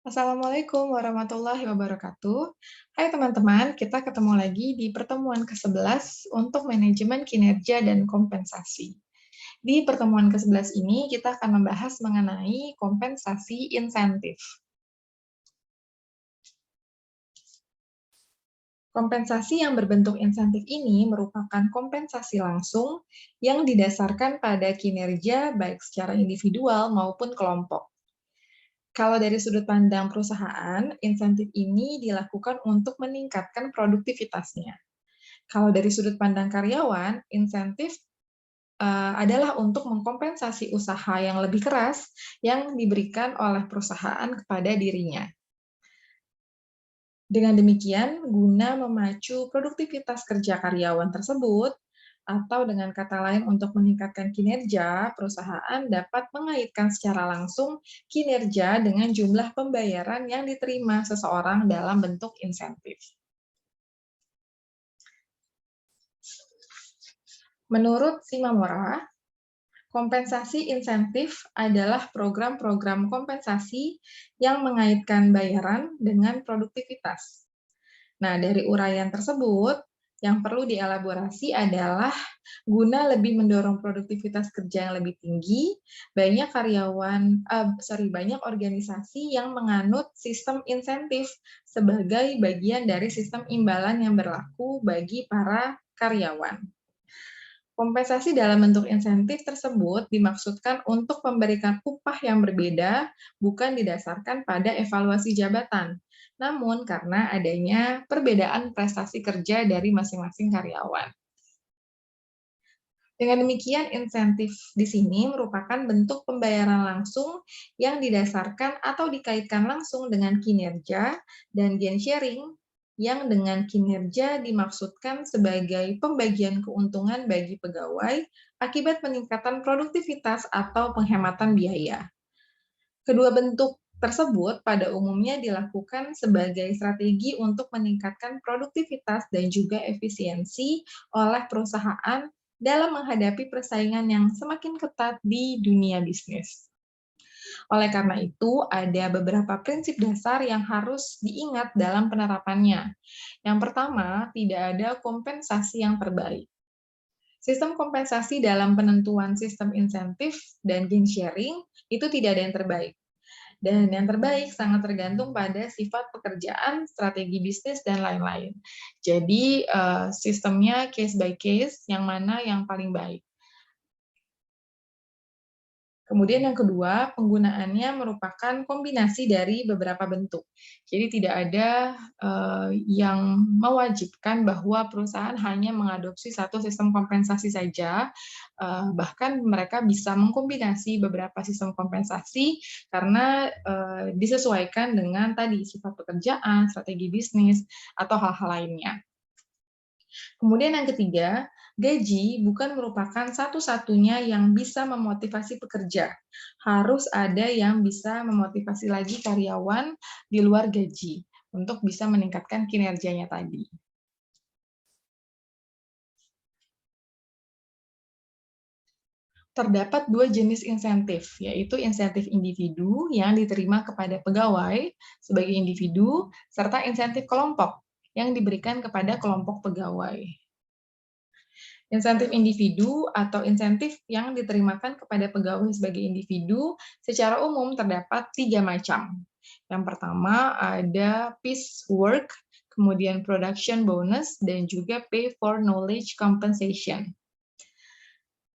Assalamualaikum warahmatullahi wabarakatuh. Hai teman-teman, kita ketemu lagi di pertemuan ke-11 untuk manajemen kinerja dan kompensasi. Di pertemuan ke-11 ini, kita akan membahas mengenai kompensasi insentif. Kompensasi yang berbentuk insentif ini merupakan kompensasi langsung yang didasarkan pada kinerja baik secara individual maupun kelompok. Kalau dari sudut pandang perusahaan, insentif ini dilakukan untuk meningkatkan produktivitasnya. Kalau dari sudut pandang karyawan, insentif adalah untuk mengkompensasi usaha yang lebih keras yang diberikan oleh perusahaan kepada dirinya. Dengan demikian, guna memacu produktivitas kerja karyawan tersebut, atau dengan kata lain untuk meningkatkan kinerja, perusahaan dapat mengaitkan secara langsung kinerja dengan jumlah pembayaran yang diterima seseorang dalam bentuk insentif. Menurut Shimamura, kompensasi insentif adalah program-program kompensasi yang mengaitkan bayaran dengan produktivitas. Nah, dari uraian tersebut, yang perlu dielaborasi adalah guna lebih mendorong produktivitas kerja yang lebih tinggi, banyak organisasi yang menganut sistem insentif sebagai bagian dari sistem imbalan yang berlaku bagi para karyawan. Kompensasi dalam bentuk insentif tersebut dimaksudkan untuk memberikan upah yang berbeda, bukan didasarkan pada evaluasi jabatan, namun karena adanya perbedaan prestasi kerja dari masing-masing karyawan. Dengan demikian, insentif di sini merupakan bentuk pembayaran langsung yang didasarkan atau dikaitkan langsung dengan kinerja dan gain sharing yang dengan kinerja dimaksudkan sebagai pembagian keuntungan bagi pegawai akibat peningkatan produktivitas atau penghematan biaya. Kedua bentuk tersebut pada umumnya dilakukan sebagai strategi untuk meningkatkan produktivitas dan juga efisiensi oleh perusahaan dalam menghadapi persaingan yang semakin ketat di dunia bisnis. Oleh karena itu, ada beberapa prinsip dasar yang harus diingat dalam penerapannya. Yang pertama, tidak ada kompensasi yang terbaik. Sistem kompensasi dalam penentuan sistem insentif dan gain sharing itu tidak ada yang terbaik. Dan yang terbaik sangat tergantung pada sifat pekerjaan, strategi bisnis, dan lain-lain. Jadi, sistemnya case by case, yang mana yang paling baik. Kemudian yang kedua, penggunaannya merupakan kombinasi dari beberapa bentuk. Jadi tidak ada yang mewajibkan bahwa perusahaan hanya mengadopsi satu sistem kompensasi saja, bahkan mereka bisa mengkombinasi beberapa sistem kompensasi karena disesuaikan dengan tadi sifat pekerjaan, strategi bisnis, atau hal-hal lainnya. Kemudian yang ketiga, gaji bukan merupakan satu-satunya yang bisa memotivasi pekerja. Harus ada yang bisa memotivasi lagi karyawan di luar gaji untuk bisa meningkatkan kinerjanya tadi. Terdapat dua jenis insentif, yaitu insentif individu yang diterima kepada pegawai sebagai individu, serta insentif kelompok yang diberikan kepada kelompok pegawai. Insentif individu atau insentif yang diterimakan kepada pegawai sebagai individu secara umum terdapat 3 macam. Yang pertama ada piece work, kemudian production bonus, dan juga pay for knowledge compensation.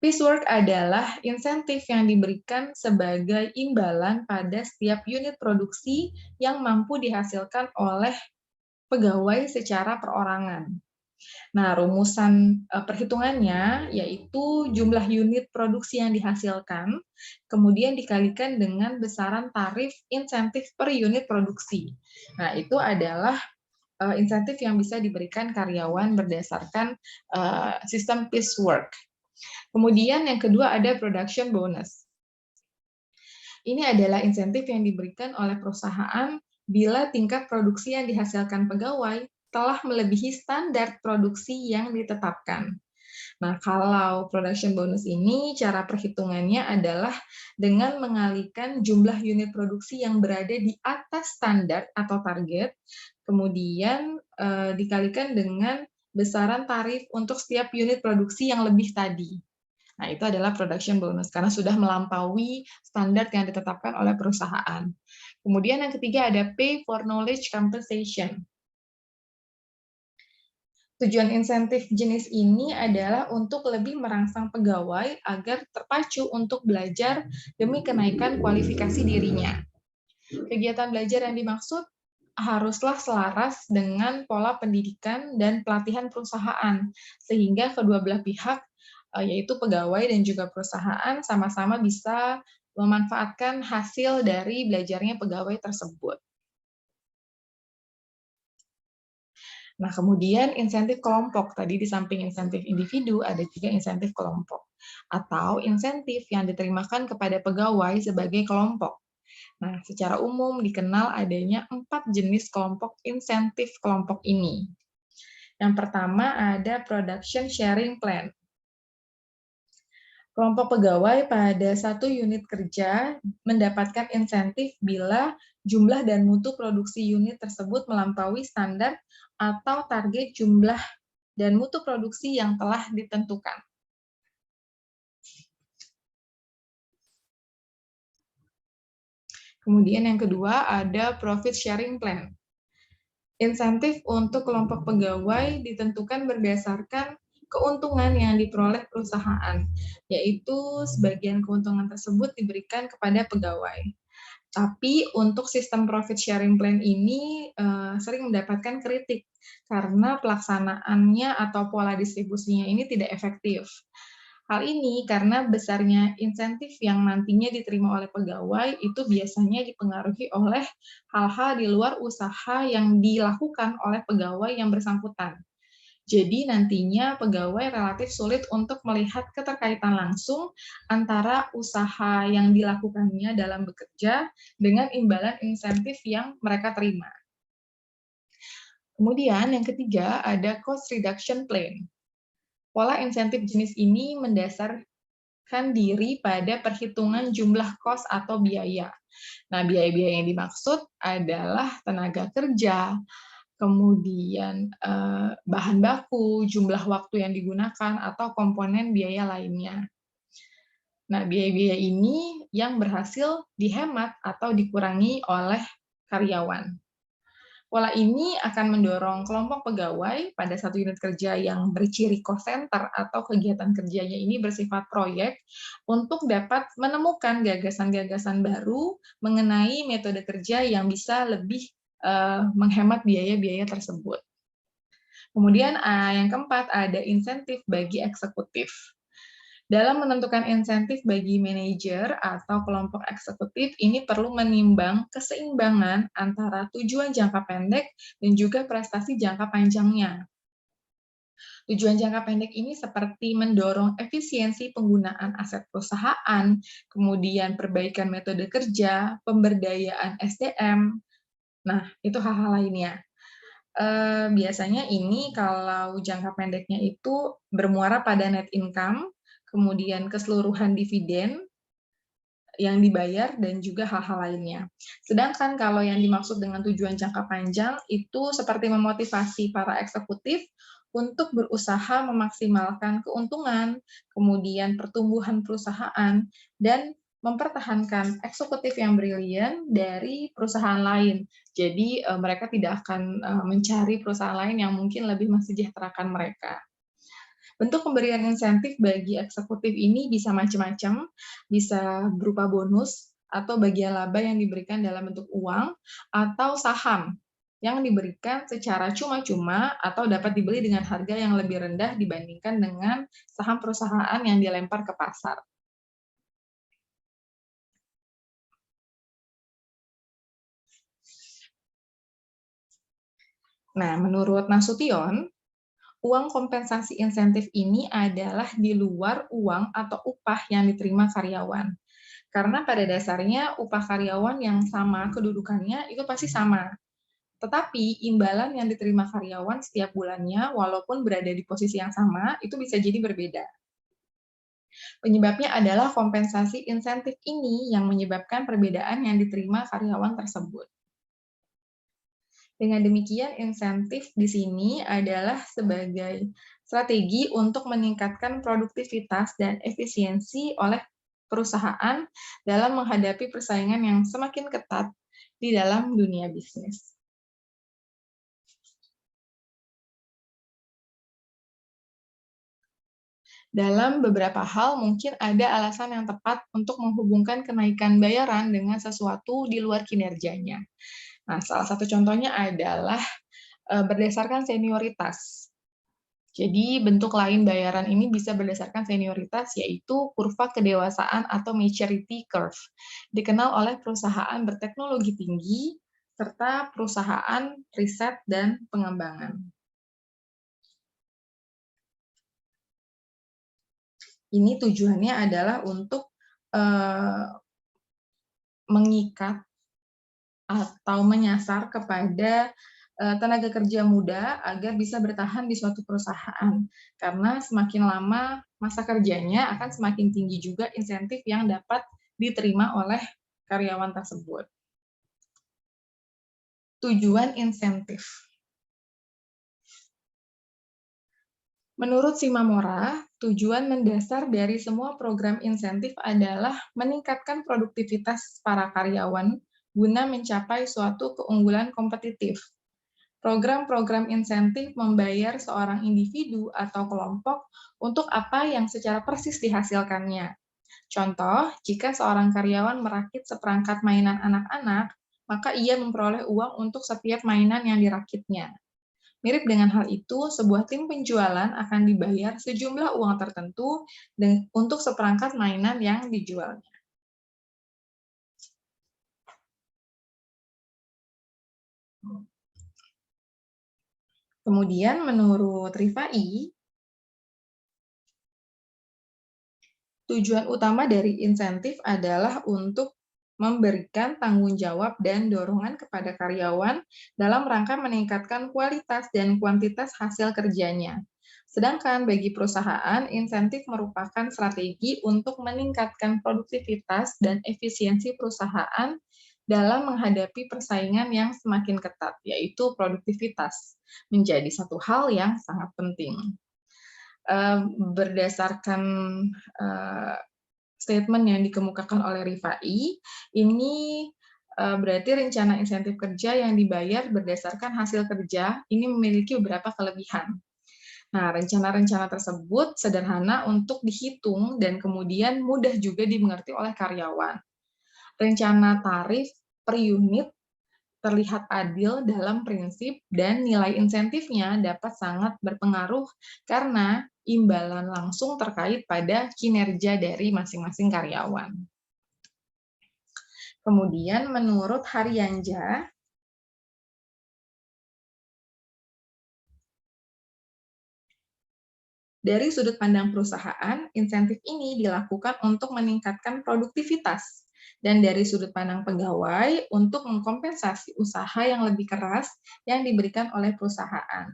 Piece work adalah insentif yang diberikan sebagai imbalan pada setiap unit produksi yang mampu dihasilkan oleh pegawai secara perorangan. Nah, rumusan perhitungannya yaitu jumlah unit produksi yang dihasilkan, kemudian dikalikan dengan besaran tarif insentif per unit produksi. Nah, itu adalah insentif yang bisa diberikan karyawan berdasarkan sistem piece work. Kemudian yang kedua ada production bonus. Ini adalah insentif yang diberikan oleh perusahaan bila tingkat produksi yang dihasilkan pegawai telah melebihi standar produksi yang ditetapkan. Nah, kalau production bonus ini cara perhitungannya adalah dengan mengalihkan jumlah unit produksi yang berada di atas standar atau target, kemudian dikalikan dengan besaran tarif untuk setiap unit produksi yang lebih tadi. Nah, itu adalah production bonus karena sudah melampaui standar yang ditetapkan oleh perusahaan. Kemudian yang ketiga ada pay for knowledge compensation. Tujuan insentif jenis ini adalah untuk lebih merangsang pegawai agar terpacu untuk belajar demi kenaikan kualifikasi dirinya. Kegiatan belajar yang dimaksud haruslah selaras dengan pola pendidikan dan pelatihan perusahaan, sehingga kedua belah pihak, yaitu pegawai dan juga perusahaan, sama-sama bisa memanfaatkan hasil dari belajarnya pegawai tersebut. Nah, kemudian insentif kelompok. Tadi di samping insentif individu, ada juga insentif kelompok. Atau insentif yang diterimakan kepada pegawai sebagai kelompok. Nah, secara umum dikenal adanya 4 jenis kelompok insentif kelompok ini. Yang pertama ada production sharing plan. Kelompok pegawai pada satu unit kerja mendapatkan insentif bila jumlah dan mutu produksi unit tersebut melampaui standar atau target jumlah dan mutu produksi yang telah ditentukan. Kemudian yang kedua ada profit sharing plan. Insentif untuk kelompok pegawai ditentukan berdasarkan keuntungan yang diperoleh perusahaan, yaitu sebagian keuntungan tersebut diberikan kepada pegawai. Tapi untuk sistem profit sharing plan ini sering mendapatkan kritik karena pelaksanaannya atau pola distribusinya ini tidak efektif. Hal ini karena besarnya insentif yang nantinya diterima oleh pegawai itu biasanya dipengaruhi oleh hal-hal di luar usaha yang dilakukan oleh pegawai yang bersangkutan. Jadi nantinya pegawai relatif sulit untuk melihat keterkaitan langsung antara usaha yang dilakukannya dalam bekerja dengan imbalan insentif yang mereka terima. Kemudian yang ketiga ada cost reduction plan. Pola insentif jenis ini mendasarkan diri pada perhitungan jumlah kos atau biaya. Nah, biaya-biaya yang dimaksud adalah tenaga kerja, kemudian bahan baku, jumlah waktu yang digunakan, atau komponen biaya lainnya. Nah, biaya-biaya ini yang berhasil dihemat atau dikurangi oleh karyawan. Pola ini akan mendorong kelompok pegawai pada satu unit kerja yang berciri cost center atau kegiatan kerjanya ini bersifat proyek untuk dapat menemukan gagasan-gagasan baru mengenai metode kerja yang bisa lebih menghemat biaya-biaya tersebut. Kemudian yang keempat ada insentif bagi eksekutif. Dalam menentukan insentif bagi manajer atau kelompok eksekutif, ini perlu menimbang keseimbangan antara tujuan jangka pendek dan juga prestasi jangka panjangnya. Tujuan jangka pendek ini seperti mendorong efisiensi penggunaan aset perusahaan, kemudian perbaikan metode kerja, pemberdayaan SDM. Nah, itu hal-hal lainnya. Biasanya ini kalau jangka pendeknya itu bermuara pada net income, kemudian keseluruhan dividen yang dibayar, dan juga hal-hal lainnya. Sedangkan kalau yang dimaksud dengan tujuan jangka panjang itu seperti memotivasi para eksekutif untuk berusaha memaksimalkan keuntungan, kemudian pertumbuhan perusahaan, dan mempertahankan eksekutif yang brilian dari perusahaan lain. Jadi mereka tidak akan mencari perusahaan lain yang mungkin lebih mensejahterakan mereka. Bentuk pemberian insentif bagi eksekutif ini bisa macam-macam, bisa berupa bonus atau bagian laba yang diberikan dalam bentuk uang, atau saham yang diberikan secara cuma-cuma atau dapat dibeli dengan harga yang lebih rendah dibandingkan dengan saham perusahaan yang dilempar ke pasar. Nah, menurut Nasution, uang kompensasi insentif ini adalah di luar uang atau upah yang diterima karyawan. Karena pada dasarnya upah karyawan yang sama kedudukannya itu pasti sama. Tetapi imbalan yang diterima karyawan setiap bulannya, walaupun berada di posisi yang sama, itu bisa jadi berbeda. Penyebabnya adalah kompensasi insentif ini yang menyebabkan perbedaan yang diterima karyawan tersebut. Dengan demikian, insentif di sini adalah sebagai strategi untuk meningkatkan produktivitas dan efisiensi oleh perusahaan dalam menghadapi persaingan yang semakin ketat di dalam dunia bisnis. Dalam beberapa hal, mungkin ada alasan yang tepat untuk menghubungkan kenaikan bayaran dengan sesuatu di luar kinerjanya. Nah, salah satu contohnya adalah berdasarkan senioritas. Jadi, bentuk lain bayaran ini bisa berdasarkan senioritas, yaitu kurva kedewasaan atau maturity curve, dikenal oleh perusahaan berteknologi tinggi, serta perusahaan riset dan pengembangan. Ini tujuannya adalah untuk mengikat atau menyasar kepada tenaga kerja muda agar bisa bertahan di suatu perusahaan. Karena semakin lama masa kerjanya akan semakin tinggi juga insentif yang dapat diterima oleh karyawan tersebut. Tujuan insentif. Menurut Shimamura, tujuan mendasar dari semua program insentif adalah meningkatkan produktivitas para karyawan guna mencapai suatu keunggulan kompetitif. Program-program insentif membayar seorang individu atau kelompok untuk apa yang secara persis dihasilkannya. Contoh, jika seorang karyawan merakit seperangkat mainan anak-anak, maka ia memperoleh uang untuk setiap mainan yang dirakitnya. Mirip dengan hal itu, sebuah tim penjualan akan dibayar sejumlah uang tertentu untuk seperangkat mainan yang dijualnya. Kemudian menurut Rifai, tujuan utama dari insentif adalah untuk memberikan tanggung jawab dan dorongan kepada karyawan dalam rangka meningkatkan kualitas dan kuantitas hasil kerjanya. Sedangkan bagi perusahaan, insentif merupakan strategi untuk meningkatkan produktivitas dan efisiensi perusahaan dalam menghadapi persaingan yang semakin ketat, yaitu produktivitas, menjadi satu hal yang sangat penting. Berdasarkan statement yang dikemukakan oleh Rifai, ini berarti rencana insentif kerja yang dibayar berdasarkan hasil kerja ini memiliki beberapa kelebihan. Nah, rencana-rencana tersebut sederhana untuk dihitung dan kemudian mudah juga dimengerti oleh karyawan. Rencana tarif per unit terlihat adil dalam prinsip dan nilai insentifnya dapat sangat berpengaruh karena imbalan langsung terkait pada kinerja dari masing-masing karyawan. Kemudian menurut Haryanja, dari sudut pandang perusahaan, insentif ini dilakukan untuk meningkatkan produktivitas, dan dari sudut pandang pegawai untuk mengkompensasi usaha yang lebih keras yang diberikan oleh perusahaan.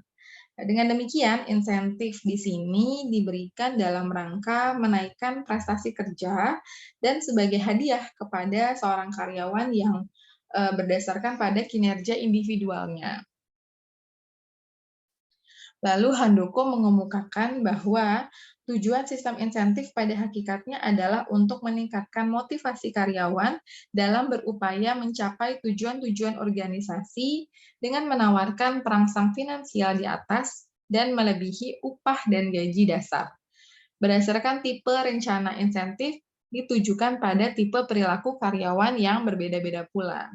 Dengan demikian, insentif di sini diberikan dalam rangka menaikkan prestasi kerja dan sebagai hadiah kepada seorang karyawan yang berdasarkan pada kinerja individualnya. Lalu Handoko mengemukakan bahwa tujuan sistem insentif pada hakikatnya adalah untuk meningkatkan motivasi karyawan dalam berupaya mencapai tujuan-tujuan organisasi dengan menawarkan perangsang finansial di atas dan melebihi upah dan gaji dasar. Berdasarkan tipe rencana insentif ditujukan pada tipe perilaku karyawan yang berbeda-beda pula.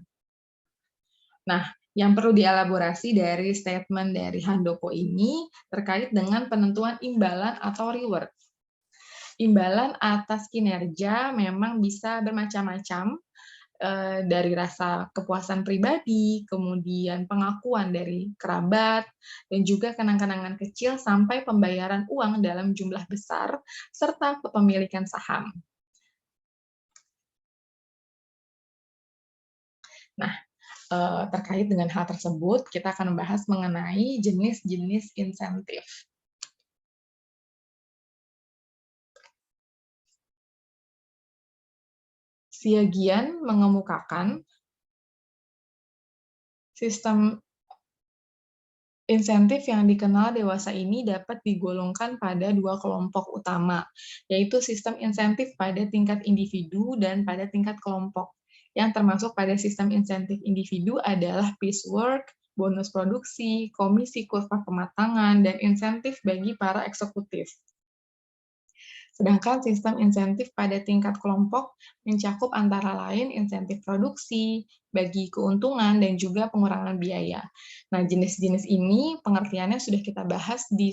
Nah, yang perlu dielaborasi dari statement dari Handoko ini terkait dengan penentuan imbalan atau reward. Imbalan atas kinerja memang bisa bermacam-macam, dari rasa kepuasan pribadi, kemudian pengakuan dari kerabat, dan juga kenang-kenangan kecil sampai pembayaran uang dalam jumlah besar, serta kepemilikan saham. Nah, terkait dengan hal tersebut, kita akan membahas mengenai jenis-jenis insentif. Siagian mengemukakan sistem insentif yang dikenal dewasa ini dapat digolongkan pada dua kelompok utama, yaitu sistem insentif pada tingkat individu dan pada tingkat kelompok. Yang termasuk pada sistem insentif individu adalah piecework, bonus produksi, komisi kurva kematangan, dan insentif bagi para eksekutif. Sedangkan sistem insentif pada tingkat kelompok mencakup antara lain insentif produksi, bagi keuntungan, dan juga pengurangan biaya. Nah, jenis-jenis ini pengertiannya sudah kita bahas di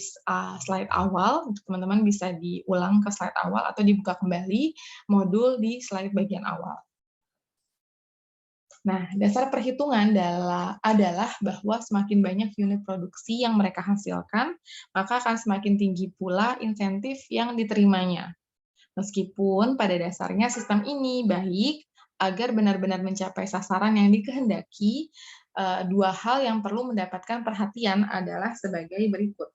slide awal. Teman-teman bisa diulang ke slide awal atau dibuka kembali modul di slide bagian awal. Nah, dasar perhitungan adalah bahwa semakin banyak unit produksi yang mereka hasilkan, maka akan semakin tinggi pula insentif yang diterimanya. Meskipun pada dasarnya sistem ini baik agar benar-benar mencapai sasaran yang dikehendaki, dua hal yang perlu mendapatkan perhatian adalah sebagai berikut.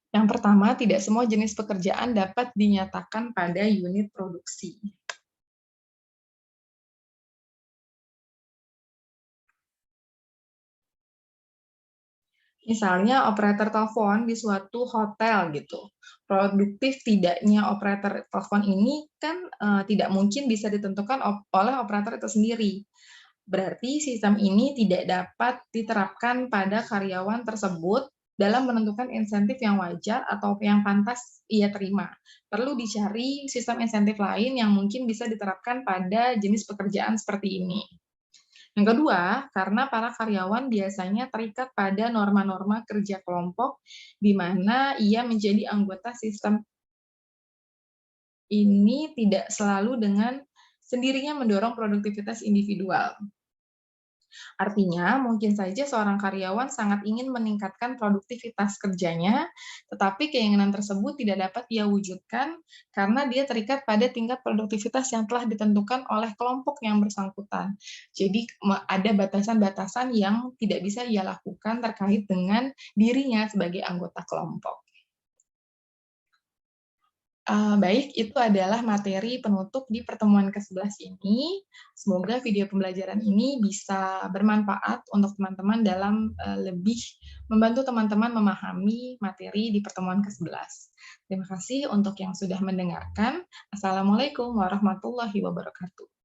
Yang pertama, tidak semua jenis pekerjaan dapat dinyatakan pada unit produksi. Misalnya operator telepon di suatu hotel gitu. Produktif tidaknya operator telepon ini kan tidak mungkin bisa ditentukan oleh operator itu sendiri. Berarti sistem ini tidak dapat diterapkan pada karyawan tersebut dalam menentukan insentif yang wajar atau yang pantas ia terima. Perlu dicari sistem insentif lain yang mungkin bisa diterapkan pada jenis pekerjaan seperti ini. Yang kedua, karena para karyawan biasanya terikat pada norma-norma kerja kelompok, di mana ia menjadi anggota sistem ini tidak selalu dengan sendirinya mendorong produktivitas individual. Artinya, mungkin saja seorang karyawan sangat ingin meningkatkan produktivitas kerjanya, tetapi keinginan tersebut tidak dapat ia wujudkan karena dia terikat pada tingkat produktivitas yang telah ditentukan oleh kelompok yang bersangkutan. Jadi, ada batasan-batasan yang tidak bisa ia lakukan terkait dengan dirinya sebagai anggota kelompok. Baik, itu adalah materi penutup di pertemuan ke-11 ini. Semoga video pembelajaran ini bisa bermanfaat untuk teman-teman dalam lebih membantu teman-teman memahami materi di pertemuan ke-11. Terima kasih untuk yang sudah mendengarkan. Assalamualaikum warahmatullahi wabarakatuh.